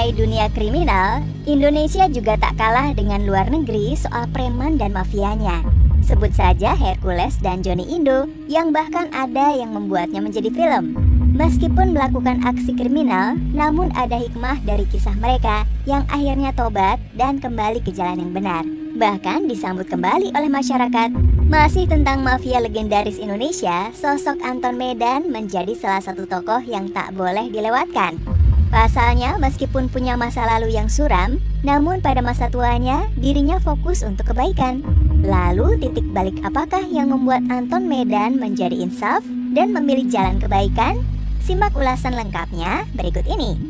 menguasai dunia kriminal, Indonesia juga tak kalah dengan luar negeri soal preman dan mafianya. Sebut saja Hercules dan Johnny Indo, yang bahkan ada yang membuatnya menjadi film. Meskipun melakukan aksi kriminal, namun ada hikmah dari kisah mereka yang akhirnya tobat dan kembali ke jalan yang benar. Bahkan disambut kembali oleh masyarakat. Masih tentang mafia legendaris Indonesia, sosok Anton Medan menjadi salah satu tokoh yang tak boleh dilewatkan. Pasalnya, meskipun punya masa lalu yang suram, namun pada masa tuanya, dirinya fokus untuk kebaikan. Lalu, titik balik apakah yang membuat Anton Medan menjadi insaf dan memilih jalan kebaikan? Simak ulasan lengkapnya berikut ini.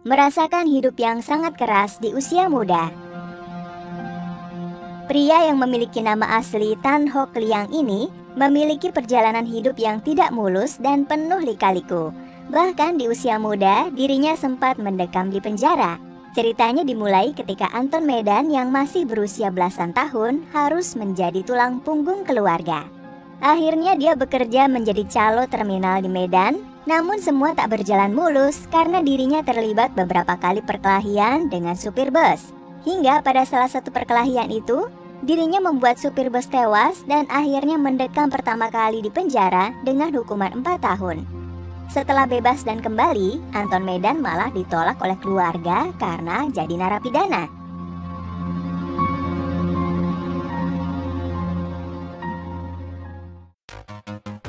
Merasakan hidup yang sangat keras di usia muda. Pria yang memiliki nama asli Tan Hock Liang ini memiliki perjalanan hidup yang tidak mulus dan penuh lika-liku. Bahkan di usia muda, dirinya sempat mendekam di penjara. Ceritanya dimulai ketika Anton Medan yang masih berusia belasan tahun harus menjadi tulang punggung keluarga. Akhirnya dia bekerja menjadi calo terminal di Medan, namun semua tak berjalan mulus karena dirinya terlibat beberapa kali perkelahian dengan supir bus. Hingga pada salah satu perkelahian itu, dirinya membuat supir bus tewas dan akhirnya mendekam pertama kali di penjara dengan hukuman 4 tahun. Setelah bebas dan kembali, Anton Medan malah ditolak oleh keluarga karena jadi narapidana.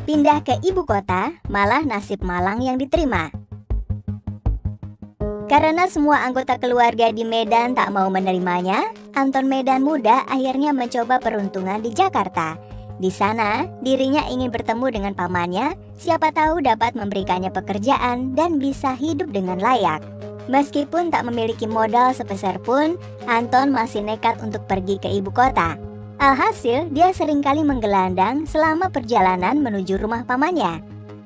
Pindah ke ibu kota, malah nasib malang yang diterima. Karena semua anggota keluarga di Medan tak mau menerimanya, Anton Medan muda akhirnya mencoba peruntungan di Jakarta. Di sana, dirinya ingin bertemu dengan pamannya, siapa tahu dapat memberikannya pekerjaan dan bisa hidup dengan layak. Meskipun tak memiliki modal sepeser pun, Anton masih nekat untuk pergi ke ibu kota. Alhasil, dia seringkali menggelandang selama perjalanan menuju rumah pamannya.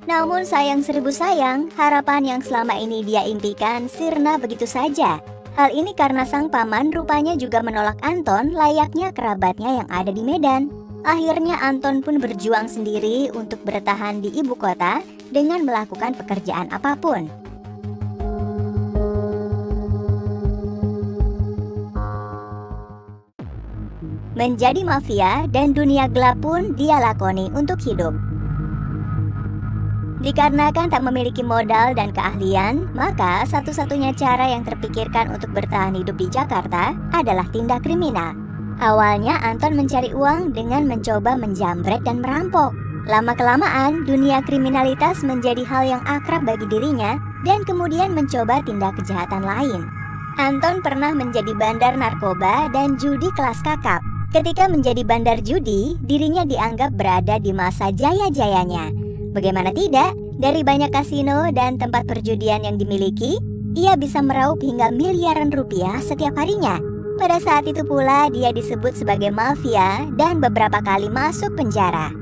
Namun sayang seribu sayang, harapan yang selama ini dia impikan sirna begitu saja. Hal ini karena sang paman rupanya juga menolak Anton layaknya kerabatnya yang ada di Medan. Akhirnya Anton pun berjuang sendiri untuk bertahan di ibu kota dengan melakukan pekerjaan apapun. Menjadi mafia dan dunia gelap pun dia lakoni untuk hidup. Dikarenakan tak memiliki modal dan keahlian, maka satu-satunya cara yang terpikirkan untuk bertahan hidup di Jakarta adalah tindak kriminal. Awalnya Anton mencari uang dengan mencoba menjamret dan merampok. Lama-kelamaan, dunia kriminalitas menjadi hal yang akrab bagi dirinya dan kemudian mencoba tindak kejahatan lain. Anton pernah menjadi bandar narkoba dan judi kelas kakap. Ketika menjadi bandar judi, dirinya dianggap berada di masa jaya-jayanya. Bagaimana tidak, dari banyak kasino dan tempat perjudian yang dimiliki, ia bisa meraup hingga miliaran rupiah setiap harinya. Pada saat itu pula dia disebut sebagai mafia dan beberapa kali masuk penjara.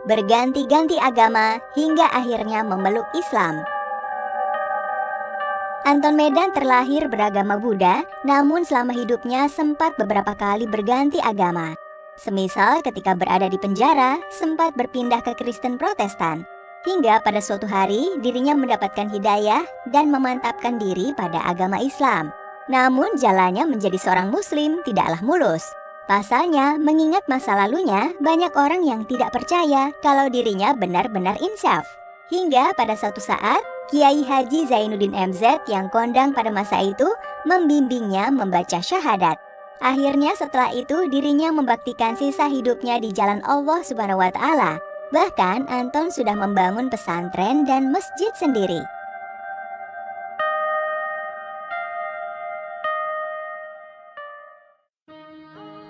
Berganti-ganti agama hingga akhirnya memeluk Islam. Anton Medan terlahir beragama Buddha, namun selama hidupnya sempat beberapa kali berganti agama. Semisal ketika berada di penjara, sempat berpindah ke Kristen Protestan. Hingga pada suatu hari, dirinya mendapatkan hidayah dan memantapkan diri pada agama Islam. Namun jalannya menjadi seorang Muslim tidaklah mulus. Pasalnya, mengingat masa lalunya, banyak orang yang tidak percaya kalau dirinya benar-benar insaf. Hingga pada suatu saat, Kiai Haji Zainuddin MZ yang kondang pada masa itu membimbingnya membaca syahadat. Akhirnya setelah itu dirinya membaktikan sisa hidupnya di jalan Allah Subhanahu wa Ta'ala. Bahkan Anton sudah membangun pesantren dan masjid sendiri.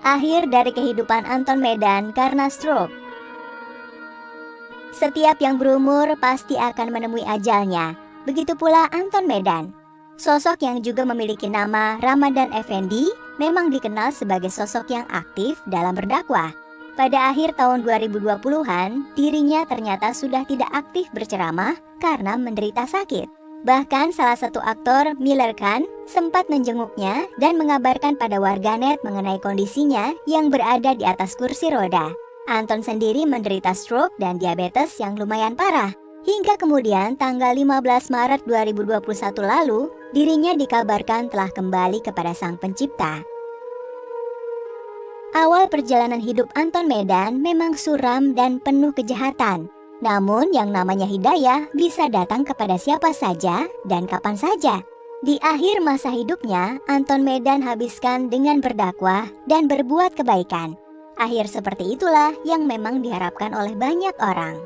Akhir dari kehidupan Anton Medan karena stroke. Setiap yang berumur pasti akan menemui ajalnya. Begitu pula Anton Medan. Sosok yang juga memiliki nama Ramadan Effendi memang dikenal sebagai sosok yang aktif dalam berdakwah. Pada akhir tahun 2020-an, dirinya ternyata sudah tidak aktif berceramah karena menderita sakit. Bahkan salah satu aktor, Miller Khan, sempat menjenguknya dan mengabarkan pada warganet mengenai kondisinya yang berada di atas kursi roda. Anton sendiri menderita stroke dan diabetes yang lumayan parah. Hingga kemudian tanggal 15 Maret 2021 lalu, dirinya dikabarkan telah kembali kepada Sang Pencipta. Awal perjalanan hidup Anton Medan memang suram dan penuh kejahatan. Namun yang namanya hidayah bisa datang kepada siapa saja dan kapan saja. Di akhir masa hidupnya, Anton Medan habiskan dengan berdakwah dan berbuat kebaikan. Akhir seperti itulah yang memang diharapkan oleh banyak orang.